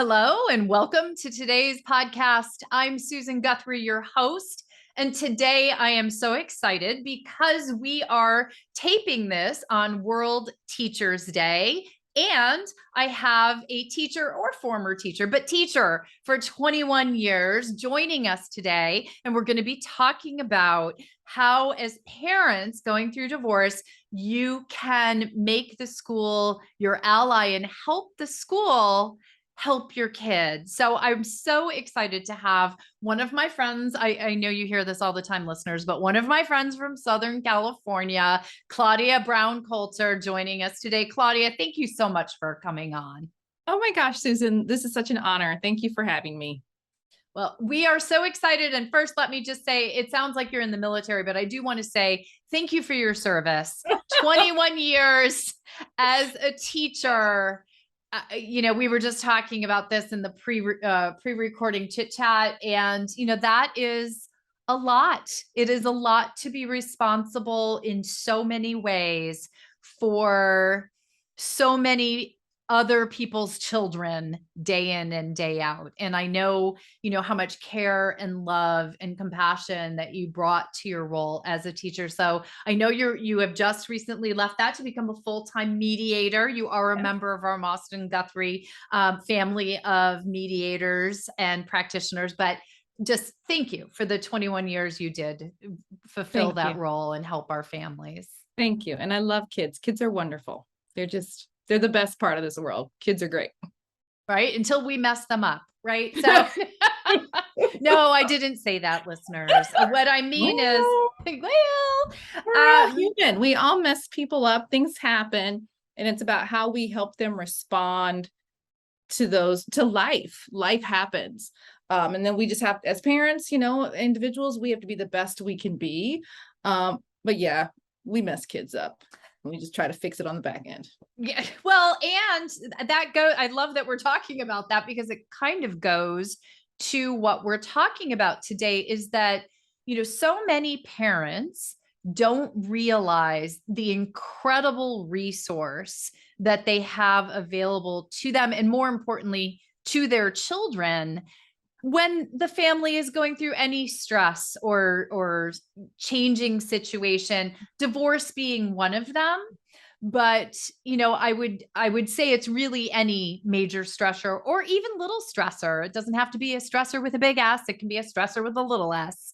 Hello and welcome to today's podcast. I'm Susan Guthrie, your host. And today I am so excited because we are taping this on World Teachers Day. And I have a teacher or former teacher, but teacher for 21 years joining us today. And we're going to be talking about how, as parents going through divorce, you can make the school your ally and help the school help your kids. So I'm so excited to have one of my friends. I know you hear this all the time, listeners, but one of my friends from Southern California, Claudia Brown Coulter, joining us today. Claudia, thank you so much for coming on. Oh my gosh, Susan, this is such an honor. Thank you for having me. Well, we are so excited. And first, let me just say, it sounds like you're in the military, but I do want to say thank you for your service. 21 years as a teacher. We were just talking about this in the pre-recording chit chat, and that is a lot. It is a lot to be responsible in so many ways for so many other people's children day in and day out. And I know, how much care and love and compassion that you brought to your role as a teacher. So I know you have just recently left that to become a full-time mediator. You are a member of our Moss and Guthrie family of mediators and practitioners, but just thank you for the 21 years you did fulfill that role and help our families. Thank you. And I love kids. Kids are wonderful. They're the best part of this world. Kids are great. Right? Until we mess them up. Right. So no, I didn't say that, listeners. What I mean is, we're human. We all mess people up. Things happen. And it's about how we help them respond to life. Life happens. And then we just have, as parents, individuals, we have to be the best we can be. But yeah, we mess kids up. We just try to fix it on the back end. Yeah. Well, and I love that we're talking about that, because it kind of goes to what we're talking about today, is that, so many parents don't realize the incredible resource that they have available to them, and more importantly, to their children, when the family is going through any stress or changing situation, divorce being one of them. But, I would say it's really any major stressor or even little stressor. It doesn't have to be a stressor with a big S. It can be a stressor with a little s.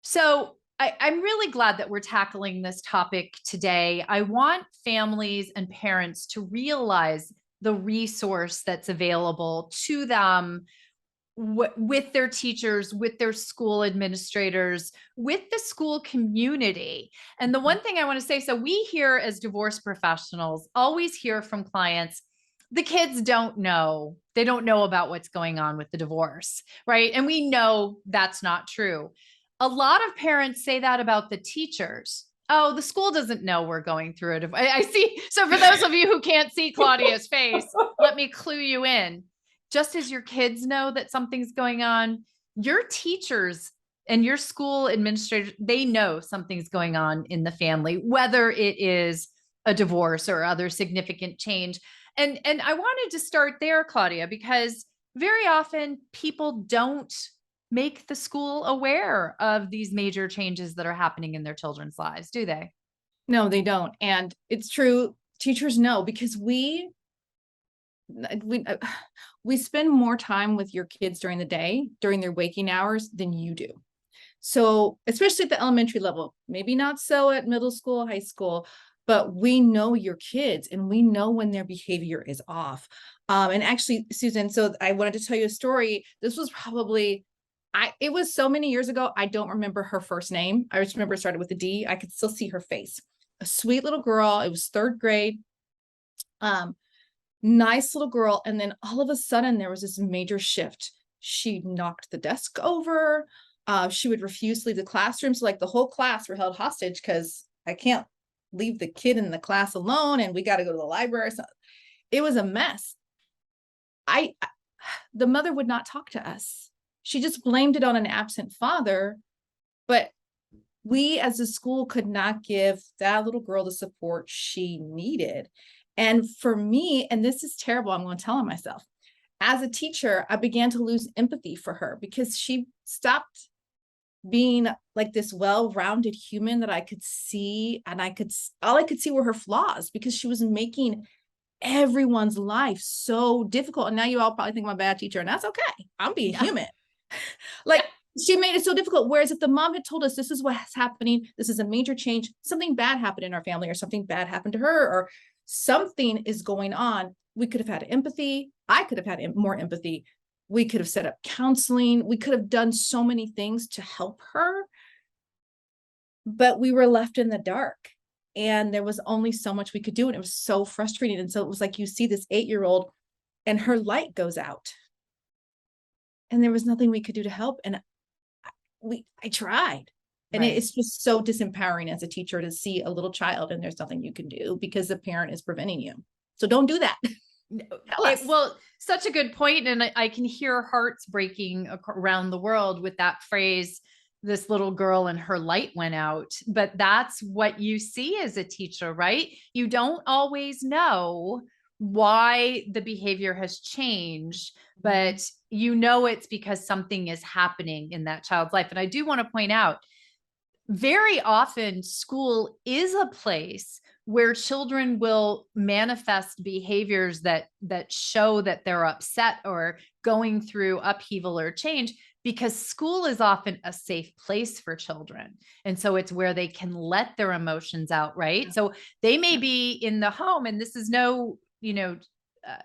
So I'm really glad that we're tackling this topic today. I want families and parents to realize the resource that's available to them with their teachers, with their school administrators, with the school community. And the one thing I want to say, so we here as divorce professionals always hear from clients, the kids don't know. They don't know about what's going on with the divorce, right? And we know that's not true. A lot of parents say that about the teachers. Oh, the school doesn't know we're going through it. I see. So for those of you who can't see Claudia's face, let me clue you in. Just as your kids know that something's going on, your teachers and your school administrators, they know something's going on in the family, whether it is a divorce or other significant change. And I wanted to start there, Claudia, because very often people don't make the school aware of these major changes that are happening in their children's lives, do they? No, they don't. And it's true. Teachers know, because we spend more time with your kids during the day, during their waking hours, than you do. So especially at the elementary level, maybe not so at middle school, high school, but we know your kids and we know when their behavior is off. And actually, Susan, so I wanted to tell you a story. This was probably, it was so many years ago. I don't remember her first name. I just remember it started with a D. I could still see her face. A sweet little girl. It was third grade. Nice little girl. And then all of a sudden there was this major shift. She knocked the desk over. She would refuse to leave the classroom. So like the whole class were held hostage because I can't leave the kid in the class alone. And we got to go to the library. So it was a mess. The mother would not talk to us. She just blamed it on an absent father. But we as a school could not give that little girl the support she needed. And for me, and this is terrible, I'm going to tell on myself. As a teacher, I began to lose empathy for her because she stopped being like this well-rounded human that I could see, and all I could see were her flaws because she was making everyone's life so difficult. And now you all probably think I'm a bad teacher, and that's okay. I'm being human. Like, she made it so difficult. Whereas if the mom had told us this is what's happening, this is a major change, something bad happened in our family, or something bad happened to her, or something is going on, we could have had empathy. I could have had more empathy. We could have set up counseling. We could have done so many things to help her, but we were left in the dark. And there was only so much we could do. And it was so frustrating. And so it was like, you see this 8-year-old and her light goes out. And there was nothing we could do to help. And I tried. And Right. it's just so disempowering as a teacher to see a little child and there's nothing you can do because the parent is preventing you. So don't do that. Tell us. Well, such a good point. And I can hear hearts breaking around the world with that phrase, this little girl and her light went out. But that's what you see as a teacher, right? You don't always know why the behavior has changed, but you know it's because something is happening in that child's life. And I do want to point out, very often school is a place where children will manifest behaviors that show that they're upset or going through upheaval or change, because school is often a safe place for children. And so it's where they can let their emotions out, right? Yeah. So they may be in the home, and this is no,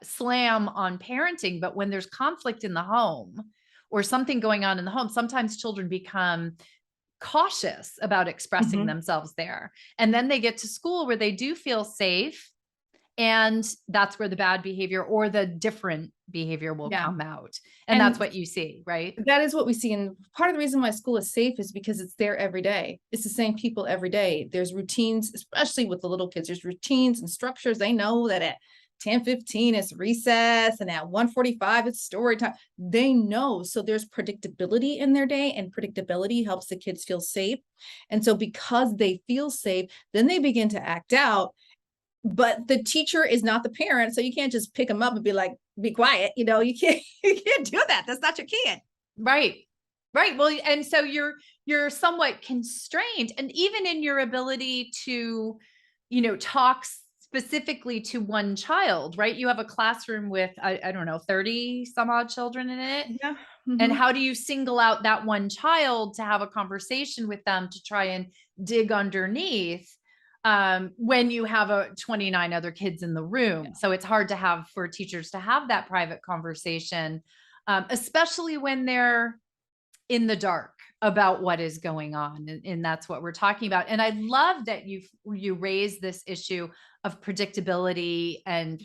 slam on parenting, but when there's conflict in the home or something going on in the home, sometimes children become cautious about expressing themselves there. And then they get to school where they do feel safe. And that's where the bad behavior or the different behavior will come out. And that's what you see, right? That is what we see. And part of the reason why school is safe is because it's there every day. It's the same people every day. There's routines, especially with the little kids. There's routines and structures. They know that at 10:15 it's recess and at 1:45 it's story time. They know. So there's predictability in their day, and predictability helps the kids feel safe. And so because they feel safe, then they begin to act out. But the teacher is not the parent. So you can't just pick them up and be like, be quiet. You can't do that. That's not your kid. Right. Right. Well, and so you're somewhat constrained, and even in your ability to, talk specifically to one child, right? You have a classroom with, I don't know, 30 some odd children in it. Yeah. And how do you single out that one child to have a conversation with them to try and dig underneath when you have 29 other kids in the room? Yeah. So it's hard for teachers to have that private conversation, especially when they're in the dark about what is going on. And that's what we're talking about. And I love that you raised this issue of predictability and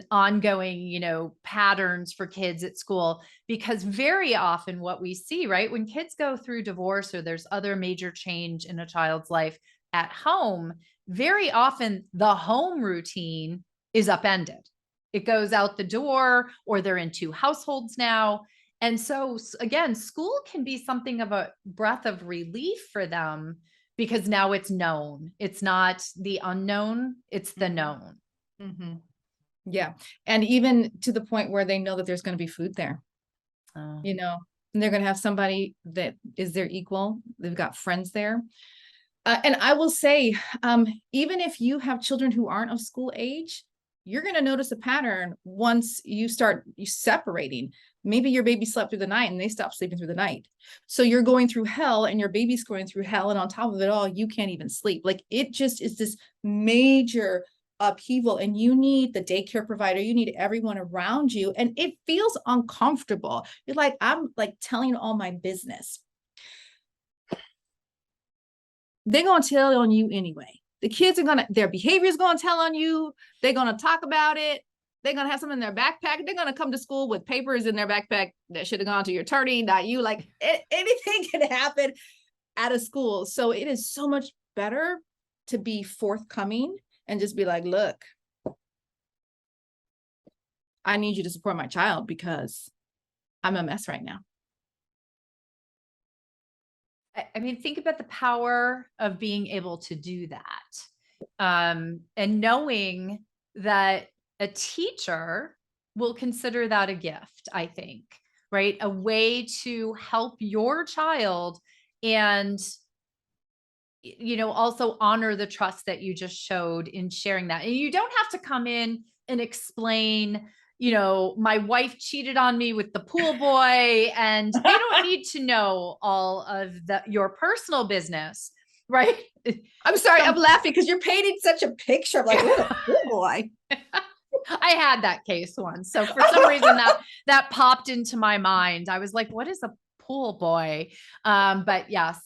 ongoing, patterns for kids at school, because very often what we see, right, when kids go through divorce or there's other major change in a child's life at home, very often the home routine is upended. It goes out the door, or they're in two households now. And so again, school can be something of a breath of relief for them, because now it's known. It's not the unknown, it's the known. Yeah. And even to the point where they know that there's going to be food there, and they're going to have somebody that is their equal. They've got friends there. And I will say, even if you have children who aren't of school age, you're going to notice a pattern once you start separating. Maybe your baby slept through the night and they stopped sleeping through the night. So you're going through hell and your baby's going through hell. And on top of it all, you can't even sleep. Like, it just is this major upheaval, and you need the daycare provider. You need everyone around you. And it feels uncomfortable. You're like, I'm like telling all my business. They're going to tell on you anyway. The kids are their behavior is going to tell on you. They're going to talk about it. They're going to have something in their backpack. They're going to come to school with papers in their backpack that should have gone to your attorney, not you. Like, anything can happen at a school. So it is so much better to be forthcoming and just be like, look, I need you to support my child because I'm a mess right now. I mean, think about the power of being able to do that. And knowing that a teacher will consider that a gift, I think, right? A way to help your child and also honor the trust that you just showed in sharing that. And you don't have to come in and explain, my wife cheated on me with the pool boy, and they don't need to know all of your personal business, right? I'm sorry, I'm laughing because you're painting such a picture. I'm like, oh boy. I had that case once. So for some reason that popped into my mind. I was like, what is a pool boy? But yes,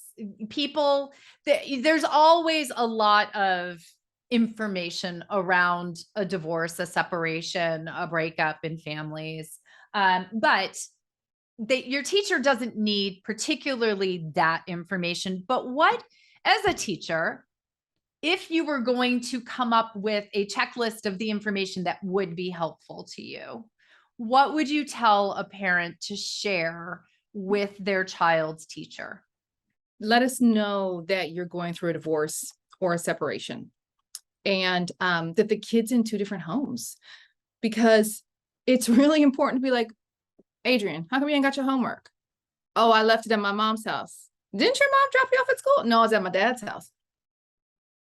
there's always a lot of information around a divorce, a separation, a breakup in families. But your teacher doesn't need particularly that information. But as a teacher, if you were going to come up with a checklist of the information that would be helpful to you, what would you tell a parent to share with their child's teacher? Let us know that you're going through a divorce or a separation, and that the kid's in 2 different homes, because it's really important to be like, Adrian, how come you ain't got your homework? Oh, I left it at my mom's house. Didn't your mom drop you off at school? No, I was at my dad's house.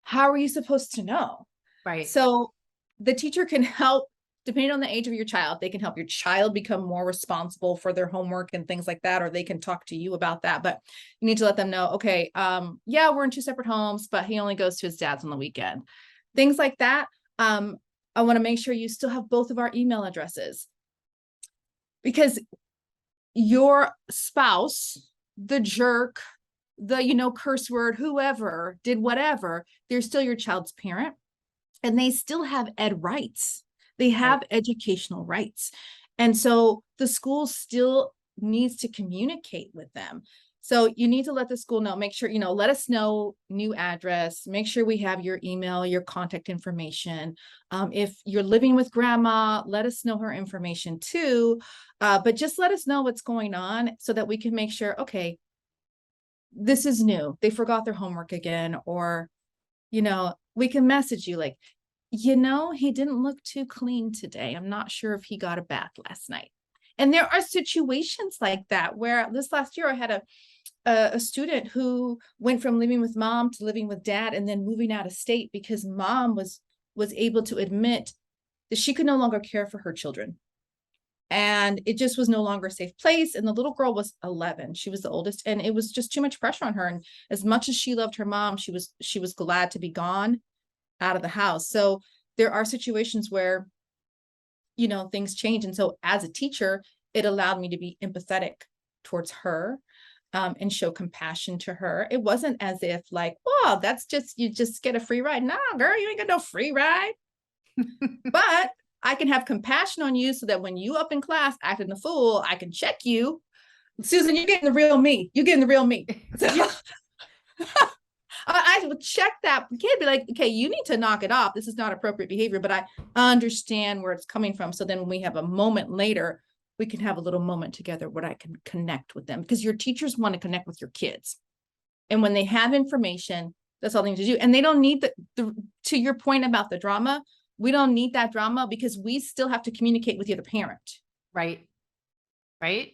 How are you supposed to know? Right. So the teacher can help, depending on the age of your child, they can help your child become more responsible for their homework and things like that, or they can talk to you about that. But you need to let them know, okay, yeah, we're in 2 separate homes, but he only goes to his dad's on the weekend. Things like that. I want to make sure you still have both of our email addresses, because your spouse, the jerk, the curse word, whoever did whatever, they're still your child's parent, and they still have ed rights. They have educational rights. And so the school still needs to communicate with them. So you need to let the school know, make sure, let us know new address, make sure we have your email, your contact information. If you're living with grandma, let us know her information too. But just let us know what's going on so that we can make sure, okay, this is new. They forgot their homework again, or, we can message you like, he didn't look too clean today. I'm not sure if he got a bath last night. And there are situations like that where this last year I had a student who went from living with mom to living with dad and then moving out of state because mom was able to admit that she could no longer care for her children. And it just was no longer a safe place. And the little girl was 11. She was the oldest, and it was just too much pressure on her. And as much as she loved her mom, she was glad to be gone out of the house. So there are situations where, things change. And so as a teacher, it allowed me to be empathetic towards her, and show compassion to her. It wasn't as if like, wow, you just get a free ride. No, girl, you ain't got no free ride. But I can have compassion on you so that when you up in class acting the fool, I can check you. Susan, you're getting the real me. You're getting the real me. So, I would check that kid, be like, okay, you need to knock it off. This is not appropriate behavior, but I understand where it's coming from. So then when we have a moment later, we can have a little moment together where I can connect with them, because your teachers want to connect with your kids. And when they have information, that's all they need to do. And they don't need to your point about the drama, we don't need that drama because we still have to communicate with the other parent. Right. Right.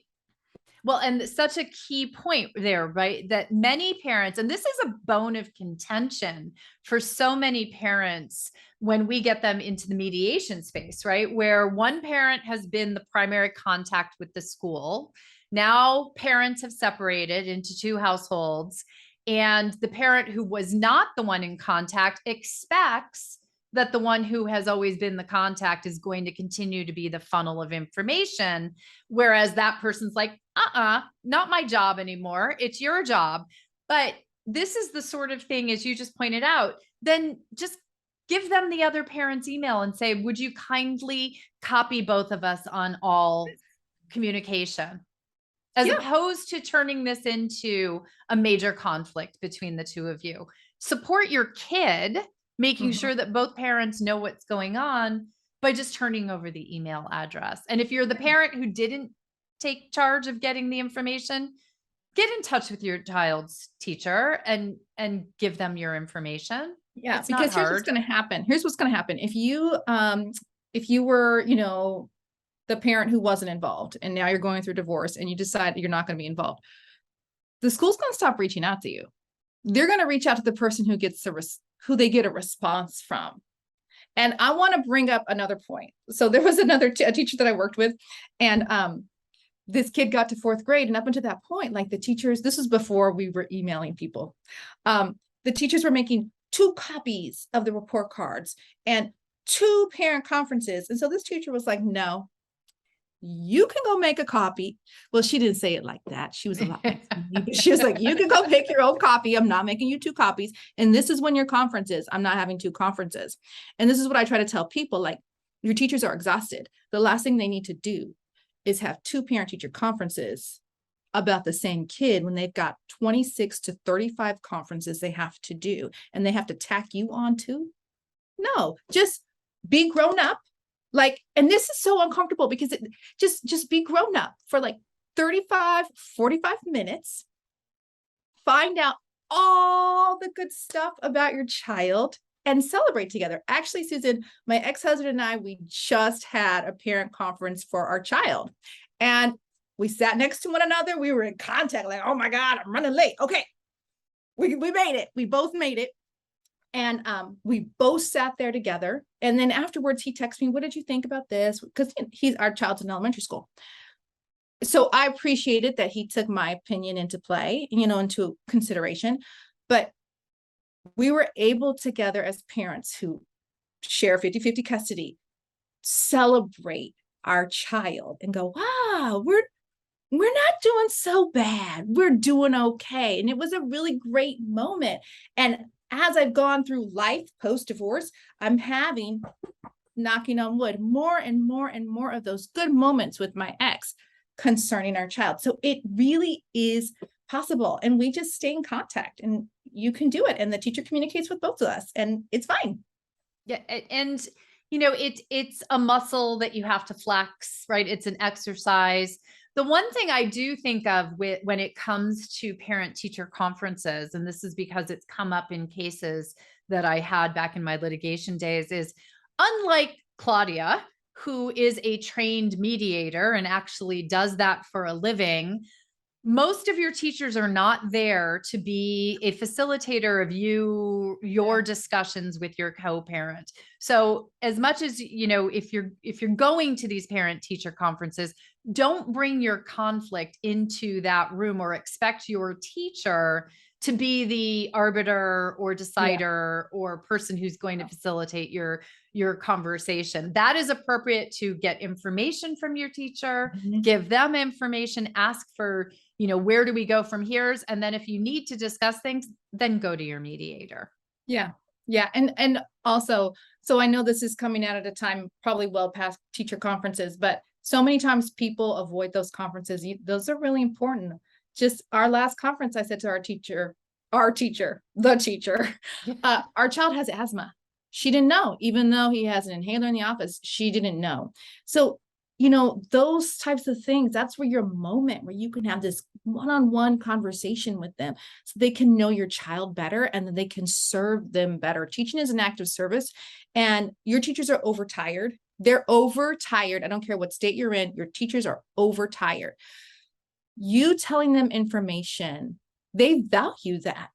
Well, and such a key point there, right? That many parents, and this is a bone of contention for so many parents when we get them into the mediation space, right? Where one parent has been the primary contact with the school. Now parents have separated into 2 households, and the parent who was not the one in contact expects that the one who has always been the contact is going to continue to be the funnel of information. Whereas that person's like, not my job anymore. It's your job. But this is the sort of thing, as you just pointed out, then just give them the other parent's email and say, would you kindly copy both of us on all communication? As opposed to turning this into a major conflict between the 2 of you. Support your kid, making sure that both parents know what's going on by just turning over the email address. And if you're the parent who didn't take charge of getting the information, get in touch with your child's teacher and give them your information. Yeah, It's not because here's what's hard. going to happen. Here's what's going to happen. If you were, the parent who wasn't involved and now you're going through divorce and you decide you're not going to be involved, the school's going to stop reaching out to you. They're going to reach out to the person who gets who they get a response from. And I want to bring up another point. So there was a teacher that I worked with, and this kid got to fourth grade, and up until that point, like the teachers, this was before we were emailing people. The teachers were making 2 copies of the report cards and 2 parent conferences. And so this teacher was like, no, you can go make a copy. Well, she didn't say it like that. She was a lot like me, but she was like, you can go make your own copy. I'm not making you 2 copies. And this is when your conference is. I'm not having 2 conferences. And this is what I try to tell people, like, your teachers are exhausted. The last thing they need to do is have 2 parent teacher conferences about the same kid when they've got 26 to 35 conferences they have to do, and they have to tack you on too. No, just be grown up. Like, and this is so uncomfortable because it just be grown up for like 35, 45 minutes, find out all the good stuff about your child and celebrate together. Actually, Susan, my ex-husband and I, we just had a parent conference for our child, and we sat next to one another. We were in contact, like, oh my God, I'm running late. Okay. We made it. We both made it. And we both sat there together. And then afterwards, he texted me, what did you think about this? Because our child's in elementary school. So I appreciated that he took my opinion into play, into consideration. But we were able together as parents who share 50-50 custody, celebrate our child and go, wow, we're not doing so bad. We're doing okay. And it was a really great moment. And as I've gone through life post-divorce, I'm having, knocking on wood, more and more and more of those good moments with my ex concerning our child. So it really is possible. And we just stay in contact, and you can do it. And the teacher communicates with both of us, and it's fine. Yeah. And it's a muscle that you have to flex, right? It's an exercise. The one thing I do think of when it comes to parent teacher conferences, and this is because it's come up in cases that I had back in my litigation days, is unlike Claudia, who is a trained mediator and actually does that for a living, most of your teachers are not there to be a facilitator of your discussions with your co-parent. So as much as, if you're going to these parent teacher conferences, don't bring your conflict into that room or expect your teacher to be the arbiter or decider or person who's going to facilitate your conversation. That is appropriate to get information from your teacher, give them information, ask for, where do we go from here? And then if you need to discuss things, then go to your mediator. Yeah. Yeah. And also, so I know this is coming out at a time probably well past teacher conferences, but so many times people avoid those conferences. Those are really important. Just our last conference, I said to our teacher, our child has asthma. She didn't know, even though he has an inhaler in the office, she didn't know. So, those types of things, that's where your moment where you can have this one-on-one conversation with them so they can know your child better and then they can serve them better. Teaching is an act of service, and your teachers are overtired. They're overtired. I don't care what state you're in, your teachers are overtired. You telling them information, they value that.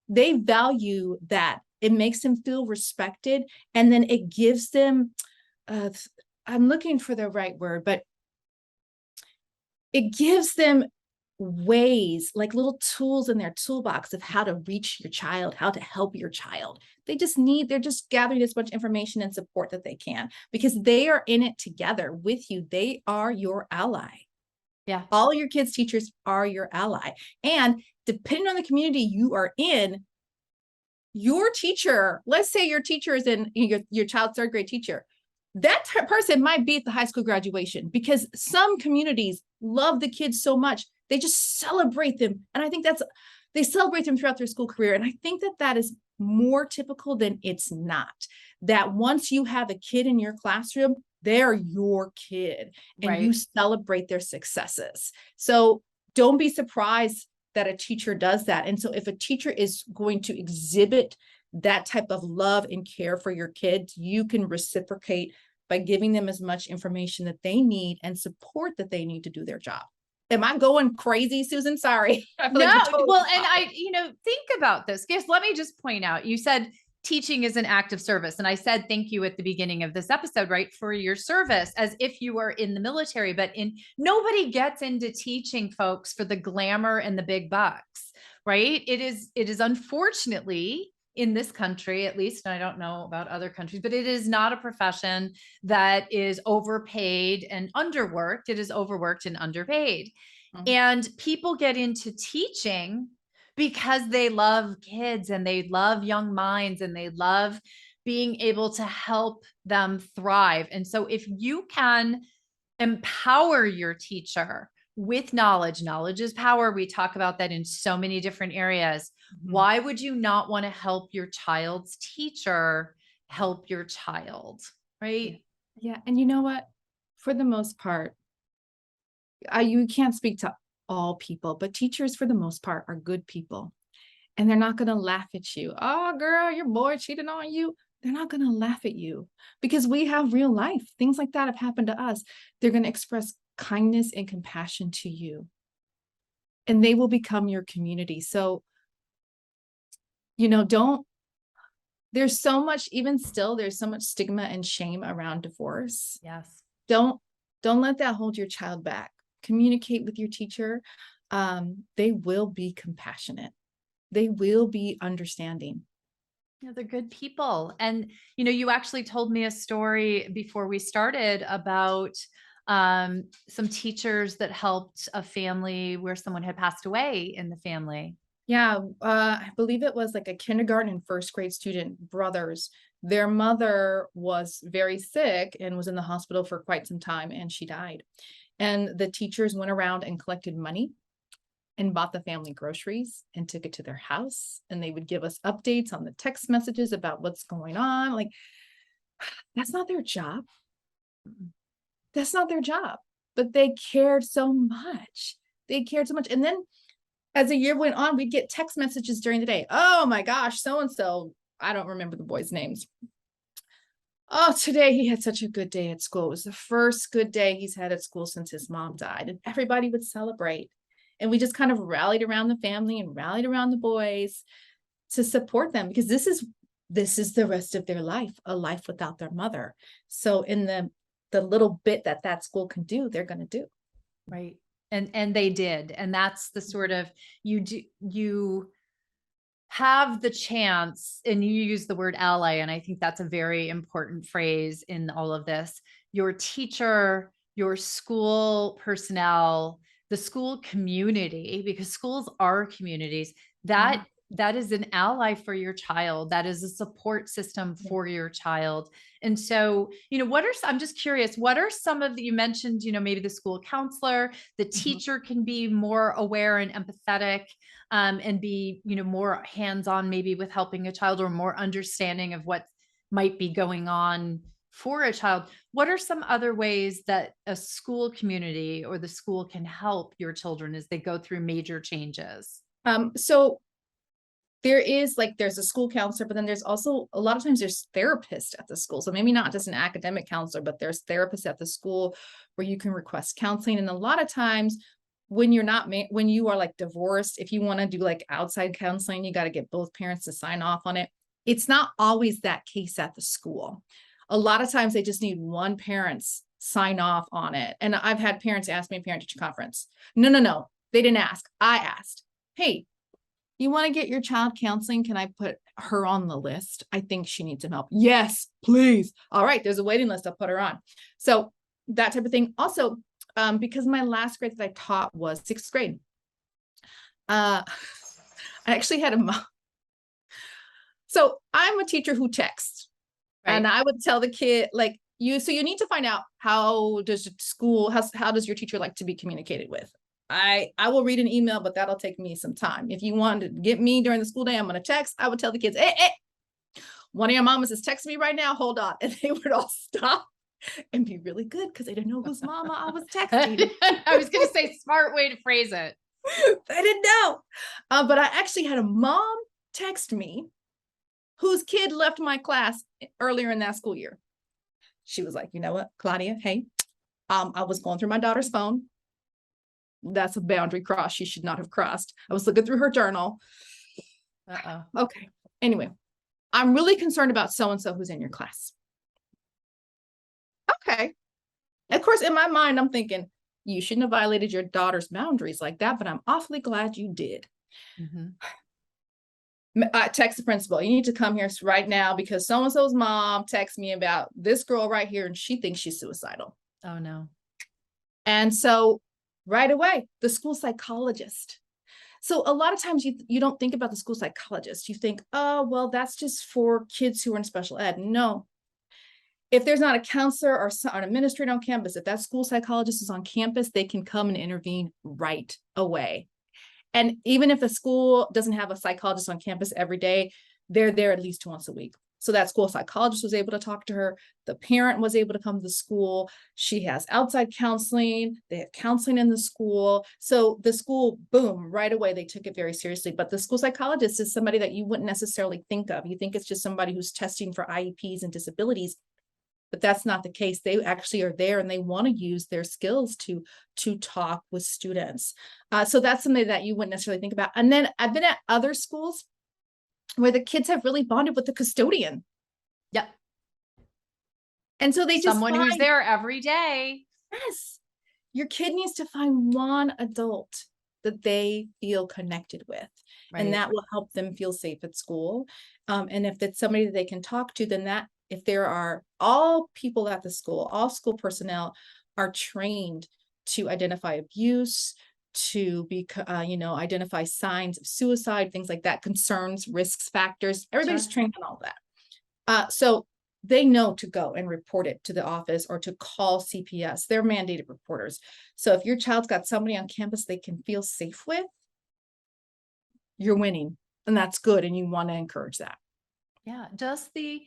They value that. It makes them feel respected. And then it gives them, I'm looking for the right word, but it gives them ways, like little tools in their toolbox of how to reach your child, how to help your child. They're just gathering as much information and support that they can because they are in it together with you. They are your ally. Yeah. All your kids' teachers are your ally. And depending on the community you are in, your teacher, let's say your teacher is in your child's 3rd grade teacher, that person might be at the high school graduation because some communities love the kids so much. They just celebrate them. And I think they celebrate them throughout their school career. And I think that is more typical than it's not. That once you have a kid in your classroom, they're your kid and you celebrate their successes. So don't be surprised that a teacher does that. And so if a teacher is going to exhibit that type of love and care for your kids, you can reciprocate by giving them as much information that they need and support that they need to do their job. Am I going crazy, Susan? Sorry. I feel No, like we're totally well, and think about this. Guess, let me just point out, you said teaching is an act of service. And I said, thank you at the beginning of this episode, right? For your service, as if you were in the military, but nobody gets into teaching, folks, for the glamour and the big bucks, right? It is unfortunately, in this country, at least, and I don't know about other countries, but it is not a profession that is overpaid and underworked. It is overworked and underpaid. Mhm. And people get into teaching because they love kids and they love young minds and they love being able to help them thrive. And so if you can empower your teacher with knowledge, knowledge is power. We talk about that in so many different areas. Why would you not want to help your child's teacher help your child? Right? Yeah. And you know what? For the most part, you can't speak to all people, but teachers, for the most part, are good people. And they're not going to laugh at you. Oh, girl, your boy cheated on you. They're not going to laugh at you because we have real life. Things like that have happened to us. They're going to express kindness and compassion to you. And they will become your community. So, there's so much, even still, there's so much stigma and shame around divorce. Yes. Don't let that hold your child back. Communicate with your teacher. They will be compassionate. They will be understanding. Yeah, they're good people. And, you actually told me a story before we started about some teachers that helped a family where someone had passed away in the family. Yeah, I believe it was like a kindergarten and first grade student, brothers. Their mother was very sick and was in the hospital for quite some time, and she died. And the teachers went around and collected money and bought the family groceries and took it to their house. And they would give us updates on the text messages about what's going on. Like, that's not their job. That's not their job. But they cared so much. They cared so much. And then as the year went on, we'd get text messages during the day. Oh my gosh, so-and-so, I don't remember the boys' names. Oh, today he had such a good day at school. It was the first good day he's had at school since his mom died. And everybody would celebrate. And we just kind of rallied around the family and rallied around the boys to support them, because this is the rest of their life, a life without their mother. So in the little bit that school can do, they're going to do. Right. And they did. And that's the sort of, you have the chance, and you use the word ally. And I think that's a very important phrase in all of this. Your teacher, your school personnel, the school community, because schools are communities, that is an ally for your child. That is a support system for your child. And so, I'm just curious, what are some of you mentioned, maybe the school counselor, the teacher can be more aware and empathetic, and be, more hands-on maybe with helping a child, or more understanding of what might be going on for a child. What are some other ways that a school community or the school can help your children as they go through major changes? So there's a school counselor, but then there's also a lot of times there's therapists at the school. So maybe not just an academic counselor, but there's therapists at the school where you can request counseling. And a lot of times when you are like divorced, if you want to do like outside counseling, you got to get both parents to sign off on it. It's not always that case at the school. A lot of times they just need one parent's sign off on it. And I've had parents ask me at parent-teacher conference, no, they didn't ask. I asked, hey, you want to get your child counseling? Can I put her on the list? I think she needs some help. Yes, please. All right, there's a waiting list. I'll put her on. So that type of thing. Also, because my last grade that I taught was sixth grade, I actually had a mom. So I'm a teacher who texts. Right. And I would tell the kid, like, so you need to find out how does your teacher like to be communicated with? I will read an email, but that'll take me some time. If you want to get me during the school day, I'm going to text. I would tell the kids, hey, one of your mamas is texting me right now. Hold on. And they would all stop and be really good because they didn't know whose mama I was texting. I was going to say smart way to phrase it. I didn't know. But I actually had a mom text me whose kid left my class earlier in that school year. She was like, you know what, Claudia, hey, I was going through my daughter's phone. That's a boundary cross she should not have crossed. I was looking through her journal. Uh-oh. Okay. Anyway, I'm really concerned about so-and-so who's in your class. Okay. Of course, in my mind, I'm thinking, you shouldn't have violated your daughter's boundaries like that, but I'm awfully glad you did. I text the principal, you need to come here right now because so-and-so's mom texted me about this girl right here and she thinks she's suicidal. Oh, no. And so right away, the school psychologist. So a lot of times you don't think about the school psychologist. You think, oh, well, that's just for kids who are in special ed. No. If there's not a counselor or an administrator on campus, if that school psychologist is on campus, they can come and intervene right away. And even if the school doesn't have a psychologist on campus every day, they're there at least once a week. So that school psychologist was able to talk to her. The parent was able to come to the school. She has outside counseling. They have counseling in the school. So the school, boom, right away, they took it very seriously. But the school psychologist is somebody that you wouldn't necessarily think of. You think it's just somebody who's testing for IEPs and disabilities. But that's not the case. They actually are there and they want to use their skills to talk with students. So that's something that you wouldn't necessarily think about. And then I've been at other schools where the kids have really bonded with the custodian. Yep. And so they just someone who's there every day. Yes. Your kid needs to find one adult that they feel connected with. Right. And that will help them feel safe at school. And if it's somebody that they can talk to, then that if there are all people at the school, all school personnel are trained to identify abuse, to be, identify signs of suicide, things like that, concerns, risks, factors. Everybody's trained on all that. So they know to go and report it to the office or to call CPS. They're mandated reporters. So if your child's got somebody on campus they can feel safe with, you're winning. And that's good. And you want to encourage that. Yeah. Just the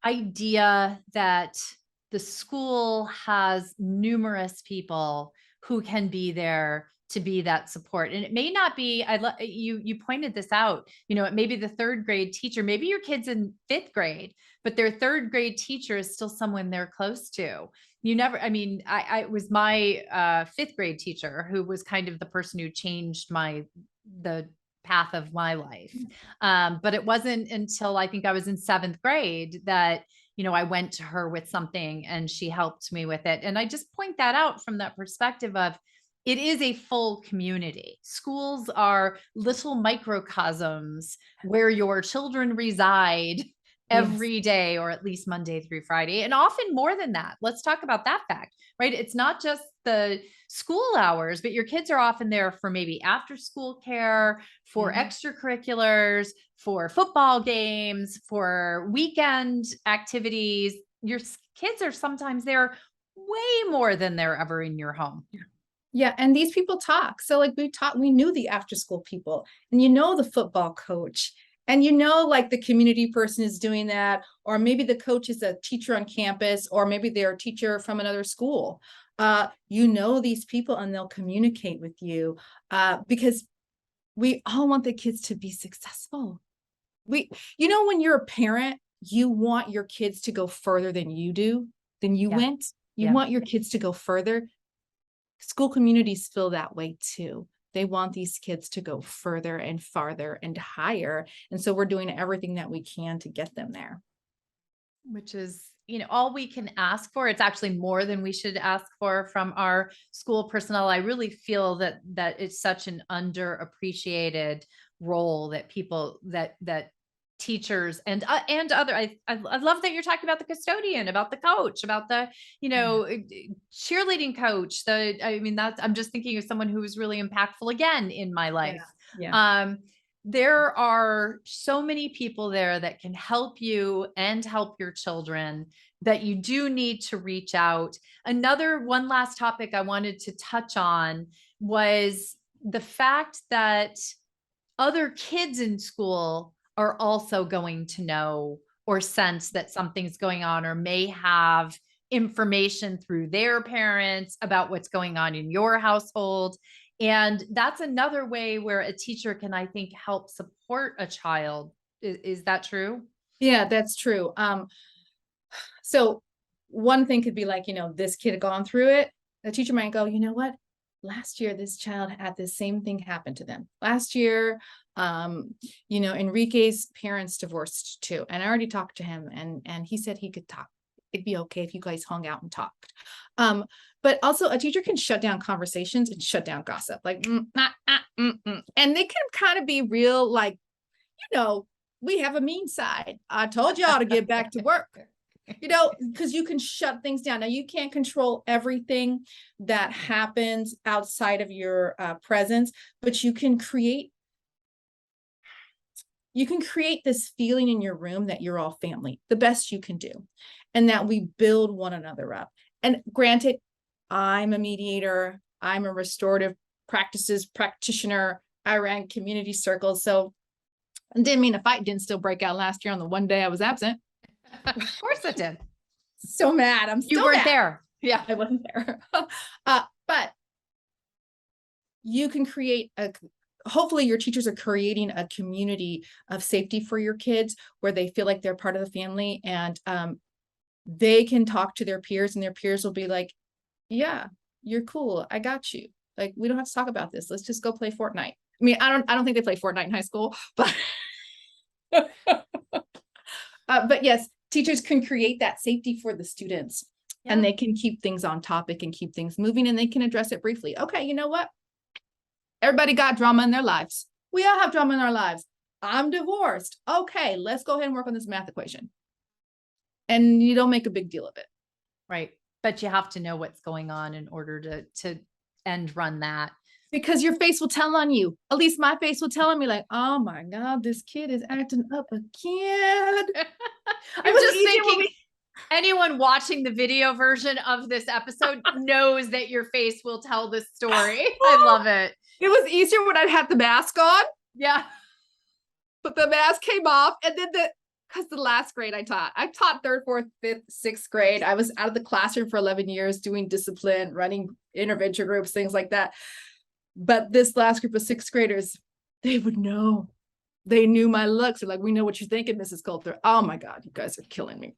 idea that the school has numerous people who can be there to be that support. And it may not be, you pointed this out, it may be the third grade teacher, maybe your kid's in fifth grade, but their third grade teacher is still someone they're close to. I was my fifth grade teacher who was kind of the person who changed the path of my life. But it wasn't until I think I was in seventh grade that, I went to her with something and she helped me with it. And I just point that out from that perspective of it is a full community. Schools are little microcosms where your children reside every day, or at least Monday through Friday, and often more than that. Let's talk about that fact, right? It's not just the school hours, but your kids are often there for maybe after school care, for extracurriculars, for football games, for weekend activities. Your kids are sometimes there way more than they're ever in your home. Yeah. And these people talk. So like we knew the after school people and the football coach. And like the community person is doing that, or maybe the coach is a teacher on campus, or maybe they're a teacher from another school. These people and they'll communicate with you because we all want the kids to be successful. When you're a parent, you want your kids to go further than you went. You want your kids to go further. School communities feel that way too. They want these kids to go further and farther and higher. And so we're doing everything that we can to get them there. Which is, all we can ask for. It's actually more than we should ask for from our school personnel. I really feel that it's such an underappreciated role that people, that teachers and other, I love that you're talking about the custodian, about the coach, about the, cheerleading coach. I'm just thinking of someone who was really impactful again in my life. Yeah. There are so many people there that can help you and help your children that you do need to reach out. One last topic I wanted to touch on was the fact that other kids in school are also going to know or sense that something's going on, or may have information through their parents about what's going on in your household. And that's another way where a teacher can, I think, help support a child. Is that true? Yeah, that's true. So one thing could be like, this kid had gone through it. The teacher might go, you know what? Last year, this child had the same thing happen to them. Last year, Enrique's parents divorced too. And I already talked to him and he said he could talk. It'd be okay if you guys hung out and talked. But also a teacher can shut down conversations and shut down gossip. Like, and they can kind of be real, like, we have a mean side. I told y'all to get back to work. Because you can shut things down. Now, you can't control everything that happens outside of your presence, but you can create this feeling in your room that you're all family, the best you can do, and that we build one another up. And granted, I'm a mediator. I'm a restorative practices practitioner. I ran community circles. So it didn't mean a fight didn't still break out last year on the one day I was absent. Of course it did. So mad. You weren't there. Yeah, I wasn't there. But you can hopefully your teachers are creating a community of safety for your kids where they feel like they're part of the family, and they can talk to their peers, and their peers will be like, yeah, you're cool. I got you. Like, we don't have to talk about this. Let's just go play Fortnite. I mean, I don't think they play Fortnite in high school, but but yes, teachers can create that safety for the students, and they can keep things on topic and keep things moving, and they can address it briefly. Okay, you know what? Everybody got drama in their lives. We all have drama in our lives. I'm divorced. Okay, let's go ahead and work on this math equation. And you don't make a big deal of it. Right. But you have to know what's going on in order to end run that. Because your face will tell on you. At least my face will tell on me, like, oh my God, this kid is acting up again. I'm just thinking anyone watching the video version of this episode knows that your face will tell this story. I love it. It was easier when I had the mask on. Yeah. But the mask came off, and then because the last grade I taught 3rd, 4th, 5th, 6th grade. I was out of the classroom for 11 years doing discipline, running intervention groups, things like that. But this last group of 6th graders, they would know. They knew my looks. They're like, we know what you're thinking, Mrs. Coulter. Oh my God, you guys are killing me.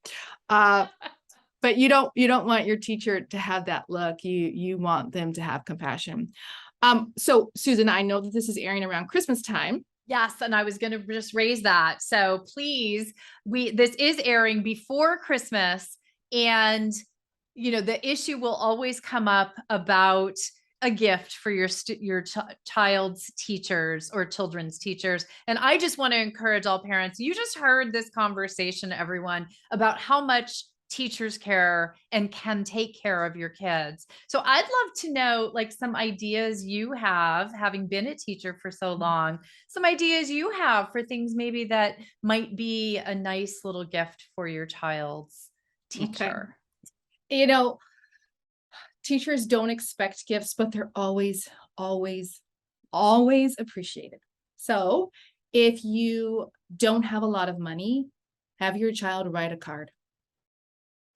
But you don't want your teacher to have that look. You want them to have compassion. So Susan, I know that this is airing around Christmas time. Yes. And I was going to just raise that. So please, this is airing before Christmas, and, the issue will always come up about a gift for your child's teachers or children's teachers. And I just want to encourage all parents. You just heard this conversation, everyone, about how much teachers care and can take care of your kids. So I'd love to know, like, some ideas you have, having been a teacher for so long, some ideas you have for things maybe that might be a nice little gift for your child's teacher. Okay. Teachers don't expect gifts, but they're always, always, always appreciated. So if you don't have a lot of money, have your child write a card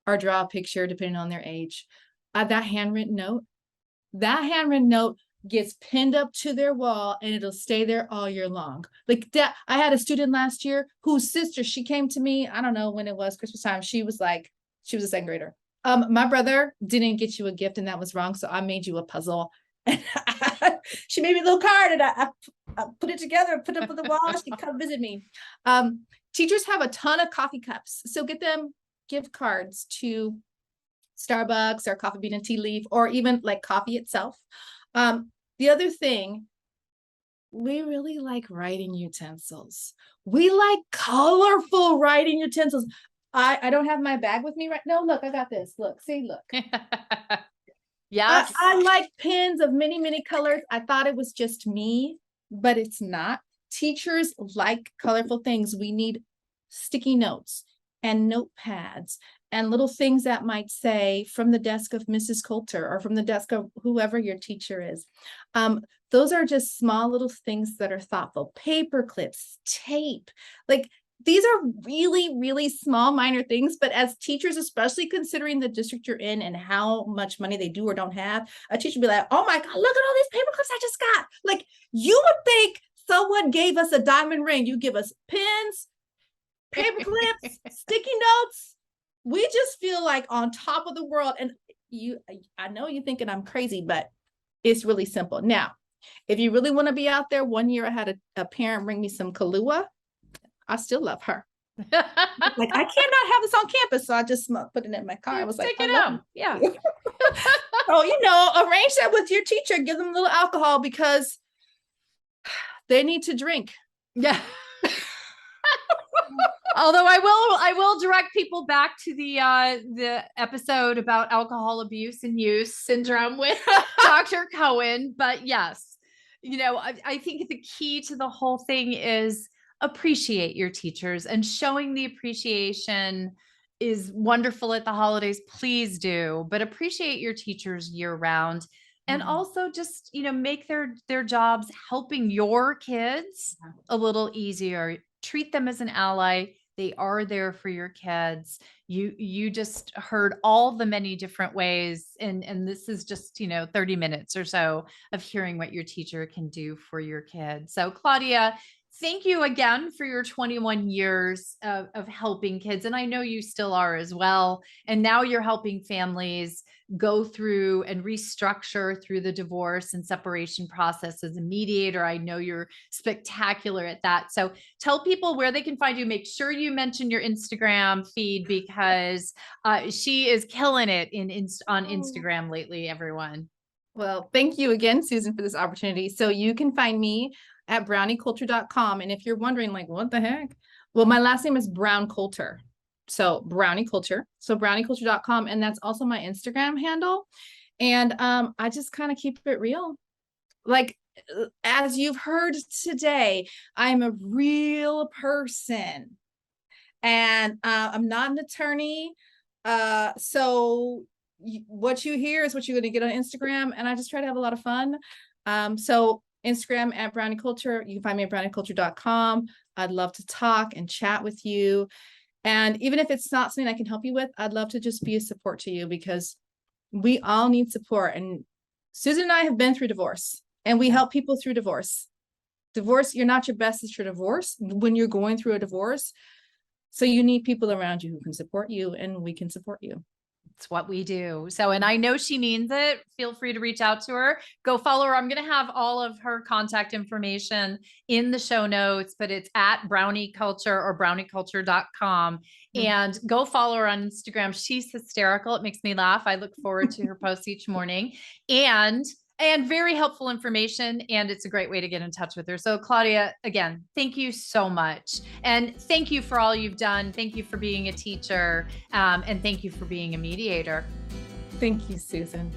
or draw a picture, depending on their age. That handwritten note gets pinned up to their wall, and it'll stay there all year long. Like that. I had a student last year whose sister, she came to me, I don't know when it was, Christmas time. She was a 2nd grader. My brother didn't get you a gift, and that was wrong. So I made you a puzzle. And she made me a little card, and I put it together, put it up on the wall. She come visit me. Teachers have a ton of coffee cups. So get them gift cards to Starbucks or Coffee Bean and Tea Leaf, or even like coffee itself. The other thing, we really like writing utensils. We like colorful writing utensils. I don't have my bag with me right now. Look, I got this. Look, see, look. Yes. I like pens of many, many colors. I thought it was just me, but it's not. Teachers like colorful things. We need sticky notes and notepads and little things that might say, from the desk of Mrs. Coulter, or from the desk of whoever your teacher is. Those are just small little things that are thoughtful. Paper clips, tape, like these are really, really small, minor things. But as teachers, especially considering the district you're in and how much money they do or don't have, a teacher would be like, oh my God, look at all these paper clips I just got. Like, you would think someone gave us a diamond ring. You give us pens, paper clips, sticky notes. We just feel like on top of the world. And I know you're thinking I'm crazy, but it's really simple. Now, if you really want to be out there, one year I had a parent bring me some Kahlua. I still love her. Like, I cannot have this on campus. So I just put it in my car. I was like, take it home. Yeah. So, arrange that with your teacher, give them a little alcohol because they need to drink. Yeah. Although I will direct people back to the episode about alcohol abuse and use syndrome with Dr. Cohen. But yes, I think the key to the whole thing is appreciate your teachers, and showing the appreciation is wonderful at the holidays. Please do, but appreciate your teachers year round. And also just, make their jobs helping your kids a little easier. Treat them as an ally. They are there for your kids. You just heard all the many different ways. And this is just, 30 minutes or so of hearing what your teacher can do for your kids. So Claudia, thank you again for your 21 years of helping kids. And I know you still are as well. And now you're helping families go through and restructure through the divorce and separation process as a mediator. I know you're spectacular at that. So tell people where they can find you. Make sure you mention your Instagram feed, because she is killing it on Instagram lately, everyone. Well, thank you again, Susan, for this opportunity. So you can find me at browniecoulter.com. And if you're wondering, like, what the heck? Well, my last name is Brown Coulter. So Brownie Coulter. So browniecoulter.com. And that's also my Instagram handle. And I just kind of keep it real. Like, as you've heard today, I'm a real person. And I'm not an attorney. So what you hear is what you're going to get on Instagram. And I just try to have a lot of fun. So Instagram at Brownie Coulter. You can find me at browniecoulter.com. I'd love to talk and chat with you. And even if it's not something I can help you with, I'd love to just be a support to you, because we all need support. And Susan and I have been through divorce, and we help people through divorce. Divorce, you're not your best for divorce when you're going through a divorce. So you need people around you who can support you, and we can support you. It's what we do. So, and I know she means it. Feel free to reach out to her. Go follow her. I'm going to have all of her contact information in the show notes, but it's at Brownie Coulter or browniecoulter.com. And go follow her on Instagram. She's hysterical. It makes me laugh. I look forward to her posts each morning, and very helpful information. And it's a great way to get in touch with her. So Claudia, again, thank you so much. And thank you for all you've done. Thank you for being a teacher. And thank you for being a mediator. Thank you, Susan.